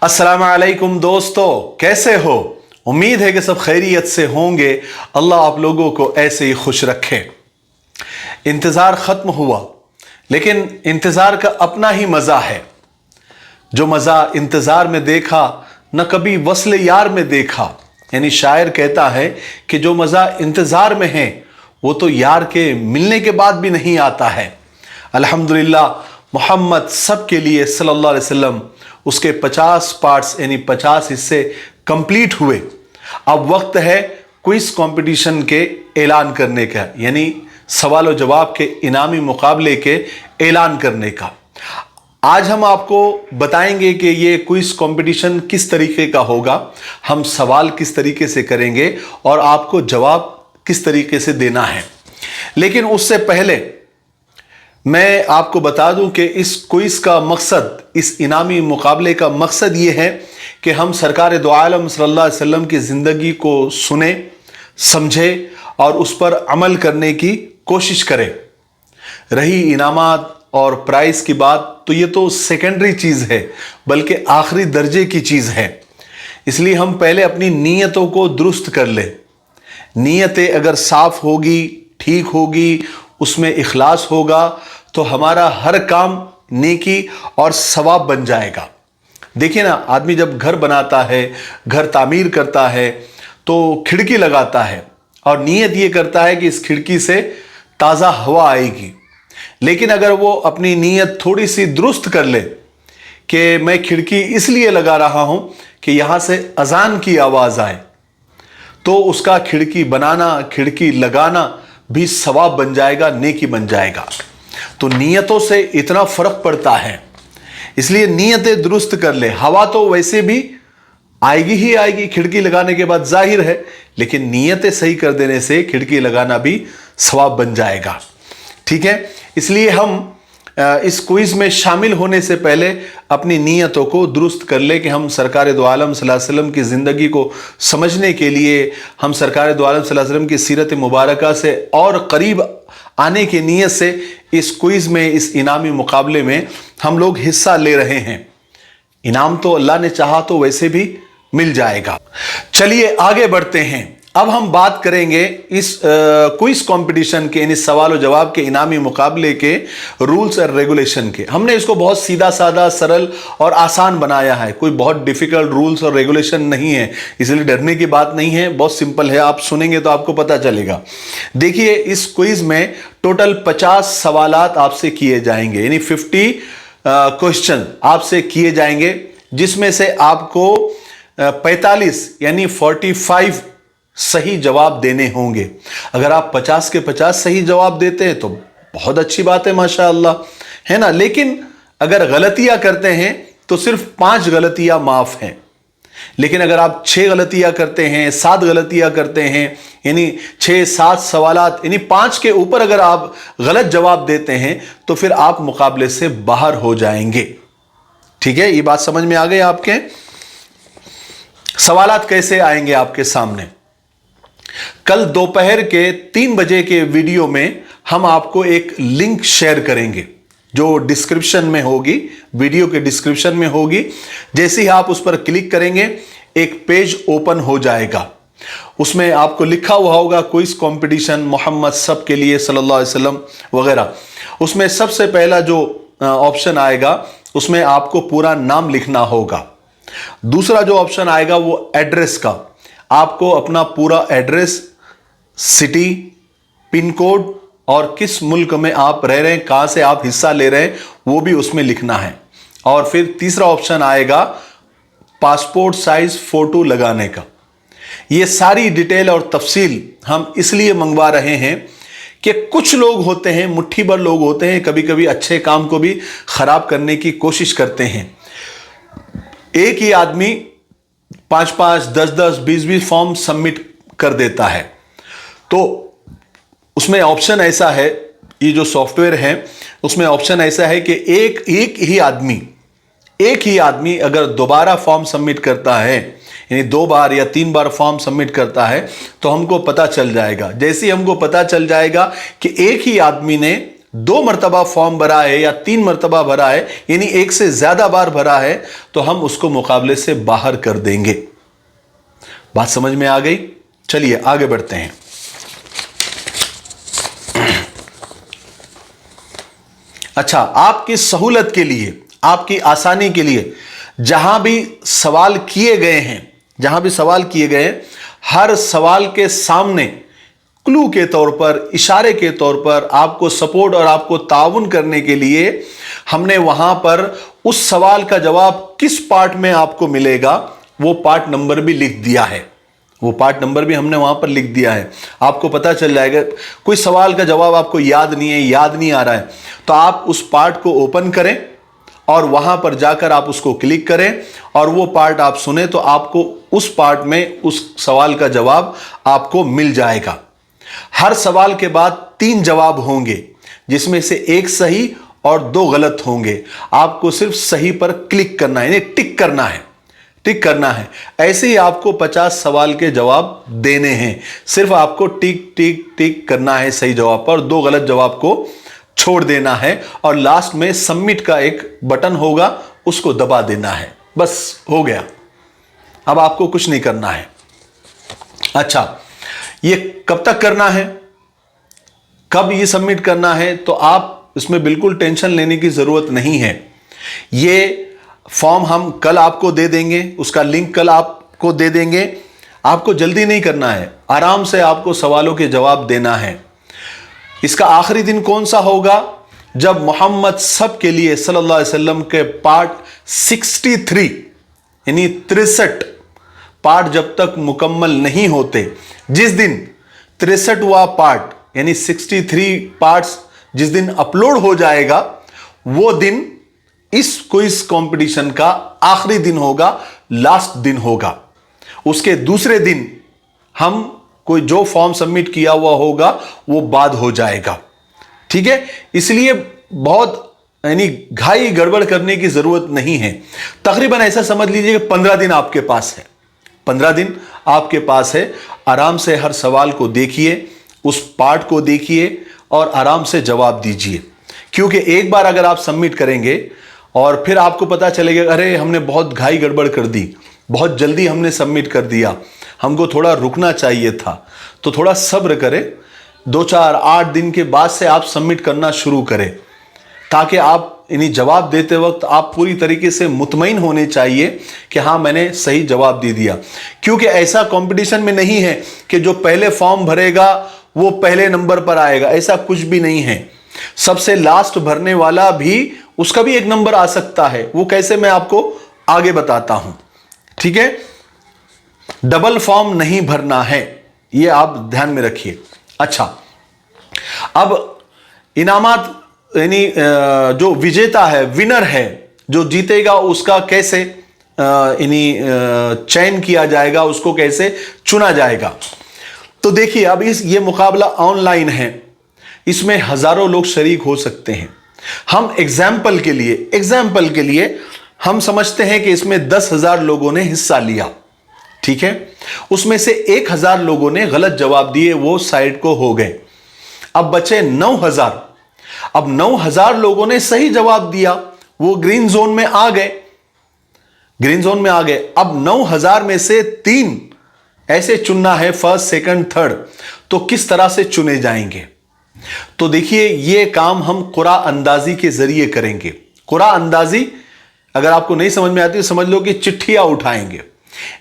अस्सलाम वालेकुम दोस्तों, कैसे हो? उम्मीद है कि सब खैरियत से होंगे। अल्लाह आप लोगों को ऐसे ही खुश रखे। इंतज़ार ख़त्म हुआ, लेकिन इंतज़ार का अपना ही मज़ा है। जो मज़ा इंतज़ार में देखा न कभी वस्ल यार में देखा। यानी शायर कहता है कि जो मज़ा इंतज़ार में है वो तो यार के मिलने के बाद भी नहीं आता है। अल्हम्दुलिल्लाह, मोहम्मद सब के लिए सल्लल्लाहु अलैहि वसल्लम उसके 50 पार्ट्स यानी 50 हिस्से कंप्लीट हुए। अब वक्त है क्विज कंपटीशन के ऐलान करने का, यानी सवाल और जवाब के इनामी मुकाबले के ऐलान करने का। आज हम आपको बताएंगे कि ये क्विज कंपटीशन किस तरीके का होगा, हम सवाल किस तरीके से करेंगे और आपको जवाब किस तरीके से देना है। लेकिन उससे पहले मैं आपको बता दूं कि इस क्विज का मकसद, इस इनामी मुकाबले का मकसद ये है कि हम सरकार दो आलम सल्लल्लाहु अलैहि वसल्लम की ज़िंदगी को सुने, समझे और उस पर अमल करने की कोशिश करें। रही इनामात और प्राइज़ की बात, तो ये तो सेकेंडरी चीज़ है, बल्कि आखिरी दर्जे की चीज़ है। इसलिए हम पहले अपनी नीयतों को दुरुस्त कर लें। नीयतें अगर साफ़ होगी, ठीक होगी, उसमें इखलास होगा, तो हमारा हर काम नेकी और सवाब बन जाएगा। देखिए ना, आदमी जब घर बनाता है, घर तामीर करता है, तो खिड़की लगाता है और नीयत ये करता है कि इस खिड़की से ताज़ा हवा आएगी। लेकिन अगर वो अपनी नीयत थोड़ी सी दुरुस्त कर ले कि मैं खिड़की इसलिए लगा रहा हूं कि यहां से अजान की आवाज़ आए, तो उसका खिड़की बनाना, खिड़की लगाना भी सवाब बन जाएगा, नेकी बन जाएगा। तो नीयतों से इतना फर्क पड़ता है, इसलिए नीयतें दुरुस्त कर ले। हवा तो वैसे भी आएगी ही आएगी खिड़की लगाने के बाद, जाहिर है, लेकिन नीयतें सही कर देने से खिड़की लगाना भी सवाब बन जाएगा। ठीक है, इसलिए हम इस क्विज में शामिल होने से पहले अपनी नीयतों को दुरुस्त कर ले कि हम सरकार दो आलम सल्लल्लाहु अलैहि वसल्लम की ज़िंदगी को समझने के लिए, हम सरकार दो आलम सल्लल्लाहु अलैहि वसल्लम की सीरत मुबारका से और करीब आने की नीयत से इस क्विज में, इस इनामी मुकाबले में हम लोग हिस्सा ले रहे हैं। इनाम तो अल्लाह ने चाहा तो वैसे भी मिल जाएगा। चलिए आगे बढ़ते हैं। अब हम बात करेंगे इस क्विज कंपटीशन के, यानी सवाल और जवाब के इनामी मुकाबले के रूल्स और रेगुलेशन के। हमने इसको बहुत सीधा साधा, सरल और आसान बनाया है। कोई बहुत डिफिकल्ट रूल्स और रेगुलेशन नहीं है, इसलिए डरने की बात नहीं है, बहुत सिंपल है। आप सुनेंगे तो आपको पता चलेगा। देखिए, इस क्विज में टोटल 50 सवालात आपसे किए जाएंगे, यानी 50 क्वेश्चन आपसे किए जाएंगे, जिसमें से आपको 45 यानी 45 सही जवाब देने होंगे। अगर आप 50 के 50 सही जवाब देते हैं तो बहुत अच्छी बात है, माशाअल्लाह, है ना। लेकिन अगर गलतियां करते हैं तो सिर्फ 5 गलतियां माफ हैं। लेकिन अगर आप 6 गलतियां करते हैं, 7 गलतियां करते हैं, यानी 6-7 सवालात, यानी 5 के ऊपर अगर आप गलत जवाब देते हैं तो फिर आप मुकाबले से बाहर हो जाएंगे। ठीक है, ये बात समझ में आ गई आपके? सवालात कैसे आएंगे आपके सामने? कल दोपहर के 3 बजे के वीडियो में हम आपको एक लिंक शेयर करेंगे, जो डिस्क्रिप्शन में होगी, वीडियो के डिस्क्रिप्शन में होगी। जैसे ही आप उस पर क्लिक करेंगे, एक पेज ओपन हो जाएगा। उसमें आपको लिखा हुआ होगा क्विज कंपटीशन मोहम्मद सब के लिए सल्लल्लाहु अलैहि वसल्लम वगैरह। उसमें सबसे पहला जो ऑप्शन आएगा, उसमें आपको पूरा नाम लिखना होगा। दूसरा जो ऑप्शन आएगा वो एड्रेस का, आपको अपना पूरा एड्रेस, सिटी, पिन कोड और किस मुल्क में आप रह रहे हैं, कहां से आप हिस्सा ले रहे हैं, वो भी उसमें लिखना है। और फिर तीसरा ऑप्शन आएगा पासपोर्ट साइज फोटो लगाने का। ये सारी डिटेल और तफसील हम इसलिए मंगवा रहे हैं कि कुछ लोग होते हैं, मुट्ठी भर लोग होते हैं, कभी कभी अच्छे काम को भी खराब करने की कोशिश करते हैं। एक ही आदमी 5-5, 10-10, 20-20 फॉर्म सबमिट कर देता है। तो उसमें ऑप्शन ऐसा है, ये जो सॉफ्टवेयर है उसमें ऑप्शन ऐसा है कि एक ही आदमी अगर दोबारा फॉर्म सबमिट करता है, यानी 2 बार या 3 बार फॉर्म सबमिट करता है, तो हमको पता चल जाएगा। जैसे ही हमको पता चल जाएगा कि एक ही आदमी ने 2 मरतबा फॉर्म भरा है या 3 मरतबा भरा है, यानी 1 से ज्यादा बार भरा है, तो हम उसको मुकाबले से बाहर कर देंगे। बात समझ में आ गई? चलिए आगे बढ़ते हैं। अच्छा, आपकी सहूलत के लिए, आपकी आसानी के लिए जहां भी सवाल किए गए हैं, हर सवाल के सामने क्लू के तौर पर, इशारे के तौर पर आपको सपोर्ट और आपको ताउन करने के लिए हमने वहां पर उस सवाल का जवाब किस पार्ट में आपको मिलेगा वो पार्ट नंबर भी लिख दिया है। वो पार्ट नंबर भी हमने वहां पर लिख दिया है। आपको पता चल जाएगा, कोई सवाल का जवाब आपको याद नहीं आ रहा है, तो आप उस पार्ट को ओपन करें और वहां पर जाकर आप उसको क्लिक करें और वो पार्ट आप सुने, तो आपको उस पार्ट में उस सवाल का जवाब आपको मिल जाएगा। हर सवाल के बाद 3 जवाब होंगे, जिसमें से 1 सही और 2 गलत होंगे। आपको सिर्फ सही पर क्लिक करना है, यानी टिक करना है। ऐसे ही आपको 50 सवाल के जवाब देने हैं। सिर्फ आपको टिक करना है सही जवाब पर, 2 गलत जवाब को छोड़ देना है और लास्ट में सबमिट का एक बटन होगा, उसको दबा देना है। बस हो गया, अब आपको कुछ नहीं करना है। अच्छा, ये कब तक करना है, कब ये सबमिट करना है, तो आप इसमें बिल्कुल टेंशन लेने की जरूरत नहीं है। ये फॉर्म हम कल आपको दे देंगे, उसका लिंक कल आपको दे देंगे। आपको जल्दी नहीं करना है, आराम से आपको सवालों के जवाब देना है। इसका आखिरी दिन कौन सा होगा? जब मोहम्मद सब के लिए सल्लल्लाहु अलैहि वसल्लम के पार्ट 63 यानी 63 पार्ट जब तक मुकम्मल नहीं होते, जिस दिन 63वां पार्ट यानी 63 पार्ट्स जिस दिन अपलोड हो जाएगा, वो दिन इस क्विज कंपटीशन का आखिरी दिन होगा, लास्ट दिन होगा। उसके दूसरे दिन हम कोई जो फॉर्म सबमिट किया हुआ होगा वो बाद हो जाएगा। ठीक है, इसलिए बहुत यानी घाई गड़बड़ करने की जरूरत नहीं है। तकरीबन ऐसा समझ लीजिए कि 15 दिन आपके पास है, 15 दिन आपके पास है। आराम से हर सवाल को देखिए, उस पार्ट को देखिए और आराम से जवाब दीजिए। क्योंकि एक बार अगर आप सबमिट करेंगे और फिर आपको पता चलेगा अरे हमने बहुत घाई गड़बड़ कर दी, बहुत जल्दी हमने सबमिट कर दिया, हमको थोड़ा रुकना चाहिए था, तो थोड़ा सब्र करें। 2, 4, 8 दिन के बाद से आप सबमिट करना शुरू करें, ताकि आप इन्हीं जवाब देते वक्त आप पूरी तरीके से मुतमईन होने चाहिए कि हाँ मैंने सही जवाब दे दिया। क्योंकि ऐसा कंपटीशन में नहीं है कि जो पहले फॉर्म भरेगा वो पहले नंबर पर आएगा, ऐसा कुछ भी नहीं है। सबसे लास्ट भरने वाला भी, उसका भी 1 नंबर आ सकता है। वो कैसे, मैं आपको आगे बताता हूं। ठीक है, डबल फॉर्म नहीं भरना है, ये आप ध्यान में रखिए। अच्छा, अब इनामात यानी जो विजेता है, विनर है, जो जीतेगा उसका कैसे चयन किया जाएगा, उसको कैसे चुना जाएगा। तो देखिए, अब ये मुकाबला ऑनलाइन है, इसमें हजारों लोग शरीक हो सकते हैं। हम एग्जाम्पल के लिए हम समझते हैं कि इसमें 10,000 लोगों ने हिस्सा लिया। ठीक है, उसमें से 1,000 लोगों ने गलत जवाब दिए, वो साइड को हो गए। अब बचे 9,000। अब 9,000 लोगों ने सही जवाब दिया, वो ग्रीन जोन में आ गए, अब 9,000 में से 3 ऐसे चुनना है, फर्स्ट, सेकंड, थर्ड। तो किस तरह से चुने जाएंगे? तो देखिए, ये काम हम कुरा अंदाजी के जरिए करेंगे। कुरा अंदाजी अगर आपको नहीं समझ में आती तो समझ लो कि चिट्ठियां उठाएंगे,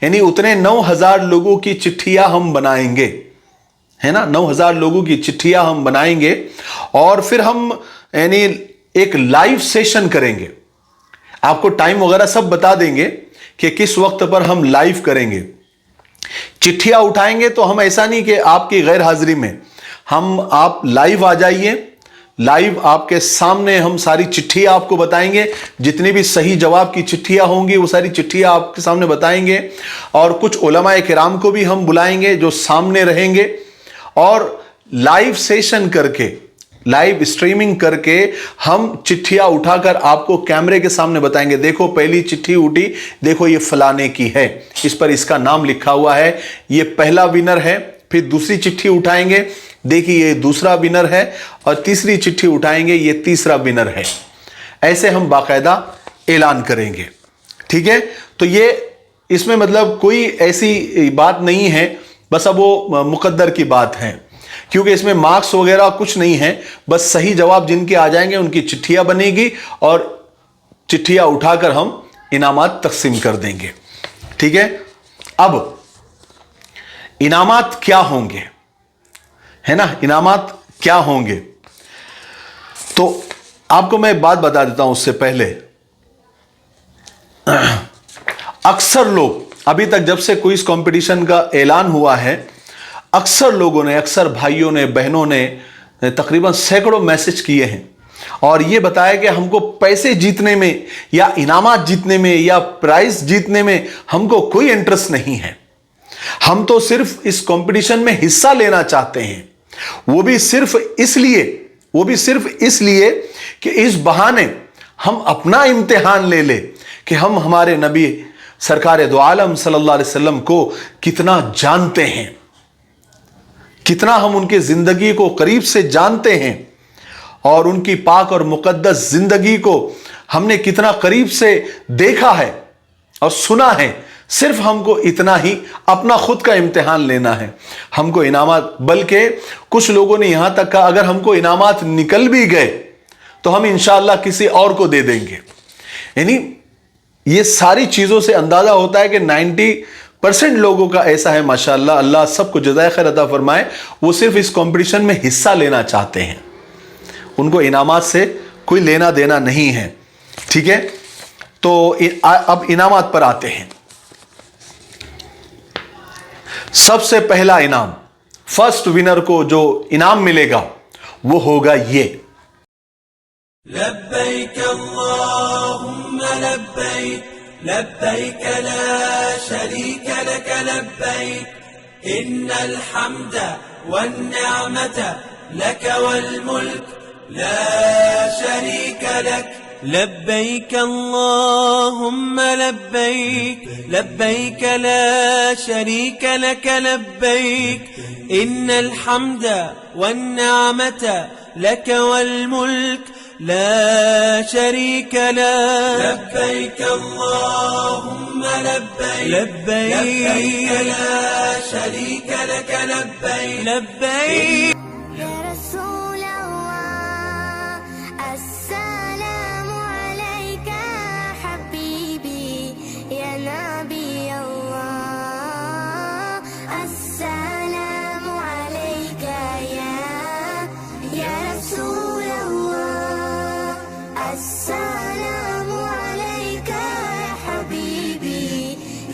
यानी उतने 9,000 लोगों की चिट्ठियां हम बनाएंगे, है ना, 9,000 लोगों की चिट्ठियां हम बनाएंगे और फिर हम यानी एक लाइव सेशन करेंगे। आपको टाइम वगैरह सब बता देंगे कि किस वक्त पर हम लाइव करेंगे। चिट्ठियां उठाएंगे तो हम ऐसा नहीं कि आपकी गैर हाजिरी में, आप लाइव आ जाइए, लाइव आपके सामने हम सारी चिट्ठियां आपको बताएंगे। जितनी भी सही जवाब की चिट्ठियां होंगी वो सारी चिट्ठियां आपके सामने बताएंगे और कुछ उलमाए किराम को भी हम बुलाएंगे जो सामने रहेंगे और लाइव सेशन करके, लाइव स्ट्रीमिंग करके हम चिट्ठियां उठाकर आपको कैमरे के सामने बताएंगे। देखो पहली चिट्ठी उठी, देखो ये फलाने की है, इस पर इसका नाम लिखा हुआ है, ये पहला विनर है, फिर दूसरी चिट्ठी उठाएंगे, देखिए ये दूसरा विनर है, और तीसरी चिट्ठी उठाएंगे, ये तीसरा विनर है। ऐसे हम बाकायदा ऐलान करेंगे, ठीक है। तो ये इसमें मतलब कोई ऐसी बात नहीं है, बस अब वो मुकद्दर की बात है, क्योंकि इसमें मार्क्स वगैरह कुछ नहीं है। बस सही जवाब जिनके आ जाएंगे उनकी चिट्ठियां बनेगी और चिट्ठियां उठाकर हम इनामात तकसीम कर देंगे, ठीक है। अब इनामात क्या होंगे, है ना, इनामात क्या होंगे, तो आपको मैं एक बात बता देता हूं उससे पहले। अक्सर लोग अभी तक जब से क्विज कंपटीशन का ऐलान हुआ है, अक्सर लोगों ने, अक्सर भाइयों ने, बहनों ने तकरीबन सैकड़ों मैसेज किए हैं और ये बताया कि हमको पैसे जीतने में या इनामात जीतने में या प्राइज जीतने में हमको कोई इंटरेस्ट नहीं है। हम तो सिर्फ इस कंपटीशन में हिस्सा लेना चाहते हैं, वो भी सिर्फ इसलिए कि इस बहाने हम अपना इम्तिहान ले ले कि हम हमारे नबी सरकार दो आलम सल्लल्लाहु अलैहि वसल्लम को कितना जानते हैं, कितना हम उनकी जिंदगी को करीब से जानते हैं और उनकी पाक और मुकद्दस जिंदगी को हमने कितना करीब से देखा है और सुना है। सिर्फ हमको इतना ही अपना खुद का इम्तिहान लेना है, हमको इनामात, बल्कि कुछ लोगों ने यहां तक कहा अगर हमको इनामात निकल भी गए तो हम इंशाअल्लाह किसी और को दे देंगे। यानी ये सारी चीजों से अंदाजा होता है कि 90% लोगों का ऐसा है, माशाअल्लाह, अल्लाह सबको जज़ाए खैर अता फरमाए, वो सिर्फ इस कंपटीशन में हिस्सा लेना चाहते हैं, उनको इनामात से कोई लेना देना नहीं है, ठीक है। तो अब इनामात पर आते हैं। सबसे पहला इनाम, फर्स्ट विनर को जो इनाम मिलेगा वो होगा ये। लब्बैक अल्लाहुम्मा लब्बैक, लब्बैक ला शरीक लक लब्बैक, इन्नल हम्दा वन निअमत लक वल मुल्क ला शरीक लक। लब्बैक अल्लाहुम्मा लब्बैक, लब्बैक ला शरीक लक लब्बैक, इन्नल हम्दा वन निअमत लक वल मुल्क لا شريك لك। لبيك اللهم لبيك، لبيك لا شريك لك لبيك، لبيك يا رسول الله السلام عليك حبيبي يا نبي الله، السلام عليك يا رسول الله، السلام عليك يا حبيبي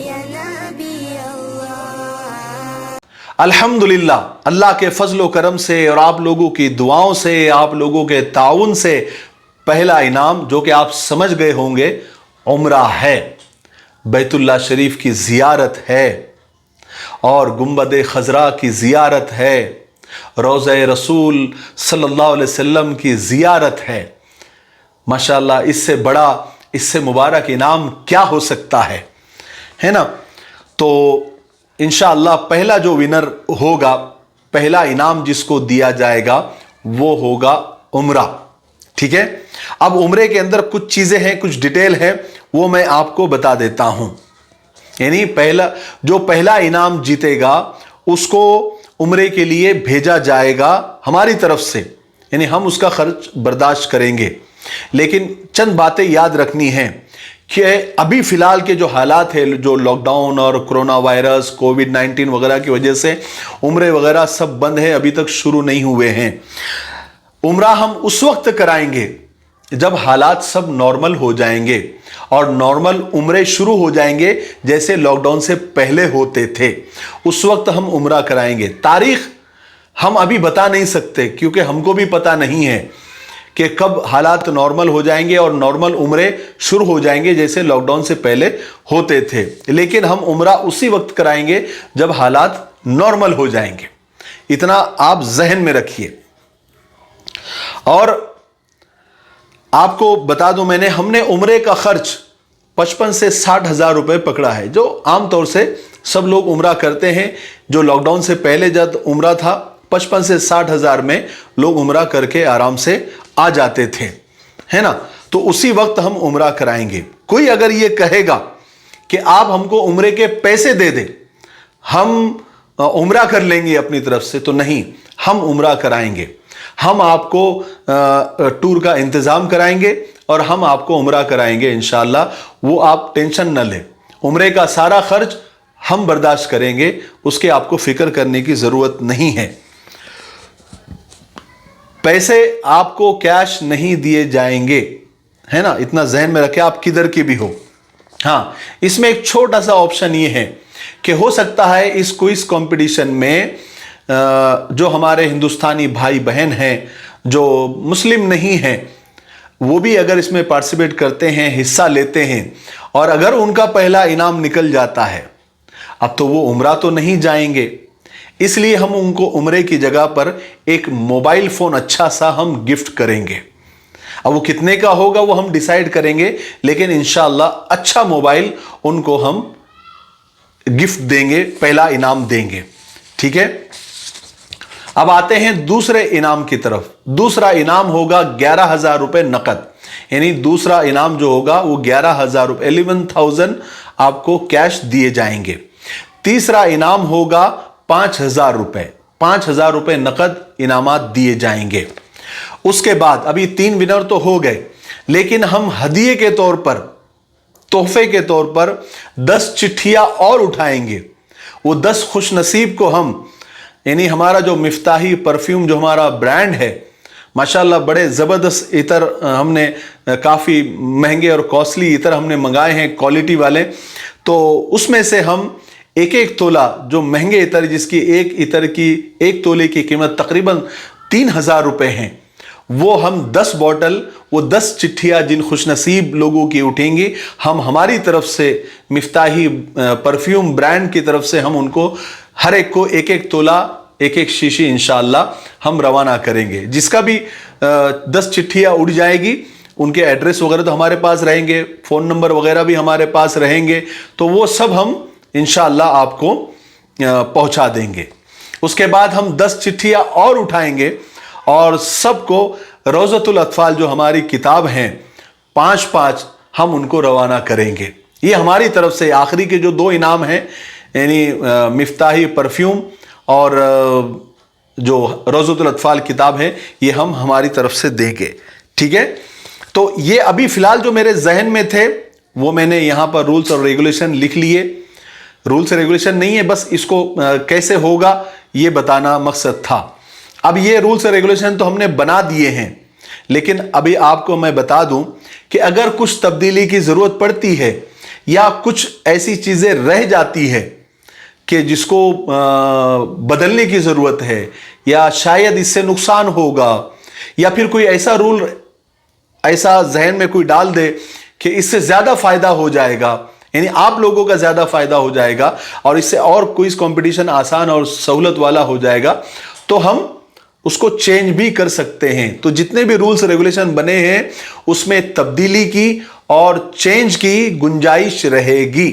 يا نبي الله। अल्हम्दुलिल्लाह, अल्लाह के फजलो करम से और आप लोगों की दुआओं से, आप लोगों के ताउन से पहला इनाम, जो कि आप समझ गए होंगे, उम्रा है, बैतुल्लाह शरीफ की जियारत है और गुंबद खजरा की जियारत है, रोज़े रसूल सल्लल्लाहु अलैहि वसल्लम की जियारत है। माशाअल्लाह, इससे बड़ा, इससे मुबारक इनाम क्या हो सकता है ना। तो इंशाअल्लाह पहला जो विनर होगा, पहला इनाम जिसको दिया जाएगा वो होगा उम्रा, ठीक है। अब उम्रे के अंदर कुछ चीजें हैं, कुछ डिटेल है, वो मैं आपको बता देता हूं। यानी पहला इनाम जीतेगा उसको उम्रे के लिए भेजा जाएगा हमारी तरफ से, यानी हम उसका खर्च बर्दाश्त करेंगे। लेकिन चंद बातें याद रखनी हैं कि अभी फिलहाल के जो हालात है, जो लॉकडाउन और कोरोना वायरस, कोविड-19 वगैरह की वजह से उम्रे वगैरह सब बंद है, अभी तक शुरू नहीं हुए हैं। उम्रा हम उस वक्त कराएंगे जब हालात सब नॉर्मल हो जाएंगे और नॉर्मल उम्रे शुरू हो जाएंगे जैसे लॉकडाउन से पहले होते थे, उस वक्त हम उम्रा कराएंगे। तारीख हम अभी बता नहीं सकते क्योंकि हमको भी पता नहीं है कि कब हालात नॉर्मल हो जाएंगे और नॉर्मल उम्रे शुरू हो जाएंगे जैसे लॉकडाउन से पहले होते थे। लेकिन हम उम्रा उसी वक्त कराएंगे जब हालात नॉर्मल हो जाएंगे, इतना आप जहन में रखिए। और आपको बता दूं, हमने उम्रे का खर्च 55 से 60 हजार रुपए पकड़ा है, जो आमतौर से सब लोग उम्रा करते हैं। जो लॉकडाउन से पहले जब उम्रा था 55 से 60 हज़ार में लोग उम्रा करके आराम से आ जाते थे, है ना। तो उसी वक्त हम उम्रा कराएंगे। कोई अगर ये कहेगा कि आप हमको उम्रे के पैसे दे दे, हम उम्रा कर लेंगे अपनी तरफ से, तो नहीं, हम उम्रा कराएंगे। हम आपको टूर का इंतज़ाम कराएंगे और हम आपको उम्रा कराएंगे इंशाअल्लाह। वो आप टेंशन न लें, उम्रे का सारा खर्च हम बर्दाश्त करेंगे, उसके आपको फिक्र करने की ज़रूरत नहीं है। पैसे आपको कैश नहीं दिए जाएंगे, है ना, इतना जहन में रखें, आप किधर की भी हो। हाँ, इसमें एक छोटा सा ऑप्शन ये है कि हो सकता है इस क्विज कंपटीशन में जो हमारे हिंदुस्तानी भाई बहन हैं जो मुस्लिम नहीं हैं, वो भी अगर इसमें पार्टिसिपेट करते हैं, हिस्सा लेते हैं, और अगर उनका पहला इनाम निकल जाता है, अब तो वो उम्रा तो नहीं जाएंगे, इसलिए हम उनको उम्रे की जगह पर एक मोबाइल फ़ोन अच्छा सा हम गिफ्ट करेंगे। अब वो कितने का होगा वो हम डिसाइड करेंगे, लेकिन इंशाअल्लाह अच्छा मोबाइल उनको हम गिफ्ट देंगे, पहला इनाम देंगे, ठीक है। अब आते हैं दूसरे इनाम की तरफ। दूसरा इनाम होगा 11,000 रुपए नकद, यानी दूसरा इनाम जो होगा वो 11,000 रुपए, 11,000 आपको कैश दिए जाएंगे। तीसरा इनाम होगा 5,000 रुपए, 5,000 रुपए नकद इनामात दिए जाएंगे। उसके बाद अभी 3 विनर तो हो गए, लेकिन हम हदिये के तौर पर, तोहफे के तौर पर 10 चिट्ठियां और उठाएंगे। वो 10 खुशनसीब को हम, यानी हमारा जो मिफ्ताही परफ्यूम जो हमारा ब्रांड है, माशाल्लाह बड़े ज़बरदस्त इतर हमने काफ़ी महंगे और कॉस्टली इतर हमने मंगाए हैं, क्वालिटी वाले। तो उसमें से हम एक एक तोला जो महंगे इतर, जिसकी एक इतर की एक तोले की कीमत तकरीबन 3,000 रुपये हैं, वो हम 10 बॉटल, वो 10 चिट्ठियाँ जिन खुशनसीब लोगों की उठेंगी, हम हमारी तरफ से मिफ्ताही परफ्यूम ब्रांड की तरफ से हम उनको हर एक को एक एक तोला, एक एक शीशी इंशाअल्लाह हम रवाना करेंगे। जिसका भी 10 चिट्ठियाँ उड़ जाएगी, उनके एड्रेस वगैरह तो हमारे पास रहेंगे, फ़ोन नंबर वगैरह भी हमारे पास रहेंगे, तो वो सब हम इंशाअल्लाह आपको पहुंचा देंगे। उसके बाद हम 10 चिट्ठियाँ और उठाएंगे और सबको रोज़तुल अत्फाल जो हमारी किताब हैं 5-5 हम उनको रवाना करेंगे। ये हमारी तरफ से आखिरी के जो 2 इनाम हैं, यानी मिफ्ताही परफ्यूम और जो रोज़तुल अत्फाल किताब है, ये हम हमारी तरफ से देंगे, ठीक है। तो ये अभी फ़िलहाल जो मेरे जहन में थे वो मैंने यहाँ पर रूल्स और रेगुलेशन लिख लिए। रूल्स रेगुलेशन नहीं है, बस इसको कैसे होगा ये बताना मकसद था। अब ये रूल्स और रेगुलेशन तो हमने बना दिए हैं, लेकिन अभी आपको मैं बता दूं कि अगर कुछ तब्दीली की ज़रूरत पड़ती है या कुछ ऐसी चीज़ें रह जाती है कि जिसको बदलने की ज़रूरत है, या शायद इससे नुकसान होगा, या फिर कोई ऐसा रूल ऐसा जहन में कोई डाल दे कि इससे ज़्यादा फ़ायदा हो जाएगा, यानी आप लोगों का ज़्यादा फ़ायदा हो जाएगा और इससे और क्विज़ कंपटीशन आसान और सहूलत वाला हो जाएगा, तो हम उसको चेंज भी कर सकते हैं। तो जितने भी रूल्स रेगुलेशन बने हैं उसमें तब्दीली की और चेंज की गुंजाइश रहेगी,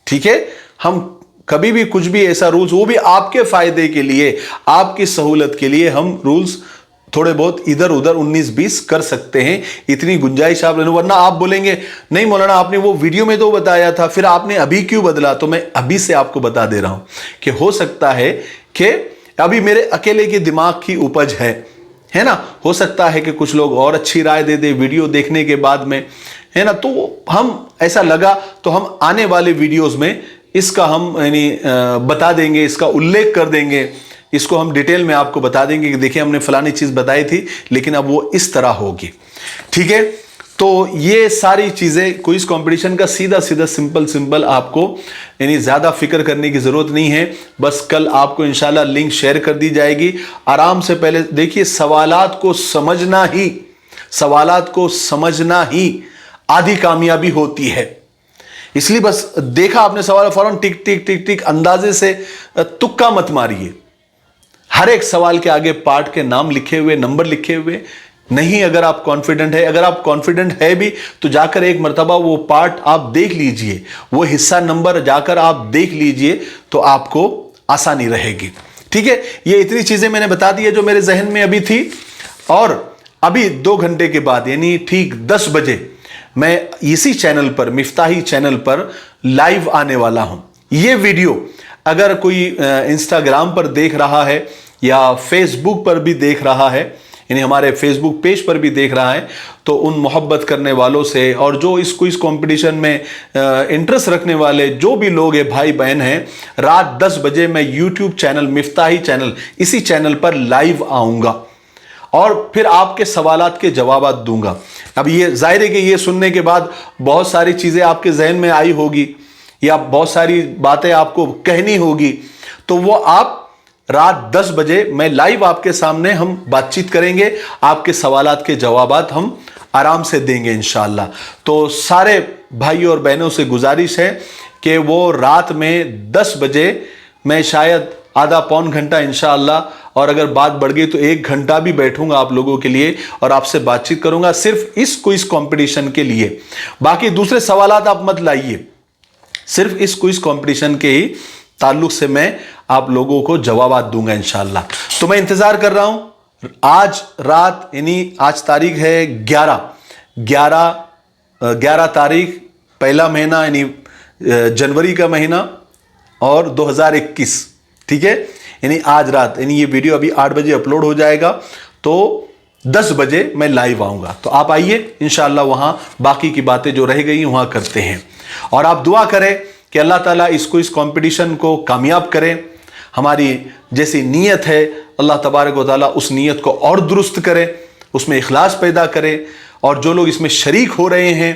ठीक है। हम कभी भी कुछ भी ऐसा रूल्स, वो भी आपके फ़ायदे के लिए, आपकी सहूलत के लिए हम रूल्स थोड़े बहुत इधर उधर 19-20 कर सकते हैं, इतनी गुंजाइश आप लेना। वरना आप बोलेंगे नहीं मौलाना आपने वो वीडियो में तो बताया था, फिर आपने अभी क्यों बदला। तो मैं अभी से आपको बता दे रहा हूं कि हो सकता है कि अभी मेरे अकेले के दिमाग की उपज है ना, हो सकता है कि कुछ लोग और अच्छी राय दे दे वीडियो देखने के बाद में, है ना। तो हम ऐसा लगा तो हम आने वाले वीडियोस में इसका हम यानी बता देंगे, इसका उल्लेख कर देंगे, इसको हम डिटेल में आपको बता देंगे कि देखिए हमने फलानी चीज़ बताई थी, लेकिन अब वो इस तरह होगी, ठीक है। तो ये सारी चीज़ें क्विज कंपटीशन का सीधा सीधा सिंपल आपको यानी ज़्यादा फिक्र करने की ज़रूरत नहीं है। बस कल आपको इंशाल्लाह लिंक शेयर कर दी जाएगी। आराम से पहले देखिए, सवालात को समझना ही आधी कामयाबी होती है। इसलिए बस देखा आपने सवाल, फौरन टिक टिक टिक टिक अंदाजे से तुक्का मत मारिए। हर एक सवाल के आगे पार्ट के नाम लिखे हुए, नंबर लिखे हुए, نہیں اگر آپ کانفیڈنٹ ہے، اگر آپ کانفیڈنٹ ہے بھی تو جا کر ایک مرتبہ وہ پارٹ آپ دیکھ لیجئے، وہ حصہ نمبر جا کر آپ دیکھ لیجئے تو آپ کو آسانی رہے گی. ٹھیک ہے، یہ اتنی چیزیں میں نے بتا دی ہے جو میرے ذہن میں ابھی تھی. اور ابھی 2 گھنٹے کے بعد یعنی ٹھیک 10 بجے میں اسی چینل پر، مفتاحی چینل پر لائیو آنے والا ہوں. یہ ویڈیو اگر کوئی انسٹاگرام پر دیکھ رہا ہے یا فیس بک پر بھی دیکھ رہا ہے، یعنی ہمارے فیس بک پیج پر بھی دیکھ رہا ہے، تو ان محبت کرنے والوں سے اور جو اس کوئز کمپٹیشن میں انٹرسٹ رکھنے والے جو بھی لوگ ہیں، بھائی بہن ہیں، رات 10 بجے میں یوٹیوب چینل، مفتاحی چینل، اسی چینل پر لائیو آؤں گا اور پھر آپ کے سوالات کے جوابات دوں گا. اب یہ ظاہر ہے کہ یہ سننے کے بعد بہت ساری چیزیں آپ کے ذہن میں آئی ہوگی یا بہت ساری باتیں آپ کو کہنی ہوگی، تو وہ آپ رات 10 بجے میں لائیو آپ کے سامنے ہم بات چیت کریں گے، آپ کے سوالات کے جوابات ہم آرام سے دیں گے انشاءاللہ. تو سارے بھائیوں اور بہنوں سے گزارش ہے کہ وہ رات میں 10 بجے، میں شاید آدھا پون گھنٹہ انشاءاللہ، اور اگر بات بڑھ گئی تو 1 گھنٹہ بھی بیٹھوں گا آپ لوگوں کے لیے اور آپ سے بات چیت کروں گا صرف اس کوئز کمپٹیشن کے لیے. باقی دوسرے سوالات آپ مت لائیے، صرف اس کوئز کمپٹیشن کے ہی تعلق سے میں آپ لوگوں کو جوابات دوں گا انشاءاللہ. تو میں انتظار کر رہا ہوں. آج رات، یعنی آج تاریخ ہے 11 تاریخ، پہلا مہینہ یعنی جنوری کا مہینہ اور 2021. ٹھیک ہے، یعنی آج رات، یعنی یہ ویڈیو ابھی 8 بجے اپلوڈ ہو جائے گا تو 10 بجے میں لائیو آؤں گا. تو آپ آئیے انشاءاللہ، وہاں باقی کی باتیں جو رہ گئی وہاں کرتے ہیں. اور آپ دعا کریں کہ اللہ تعالیٰ اس کمپٹیشن کو کامیاب کرے. ہماری جیسی نیت ہے اللہ تبارک و تعالیٰ اس نیت کو اور درست کرے، اس میں اخلاص پیدا کرے، اور جو لوگ اس میں شریک ہو رہے ہیں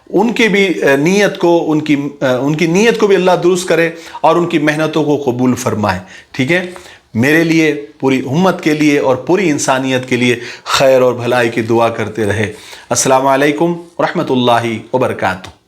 ان کی بھی نیت کو، ان کی نیت کو بھی اللہ درست کرے اور ان کی محنتوں کو قبول فرمائے. ٹھیک ہے، میرے لیے، پوری امت کے لیے اور پوری انسانیت کے لیے خیر اور بھلائی کی دعا کرتے رہے. السلام علیکم ورحمۃ اللہ وبرکاتہ.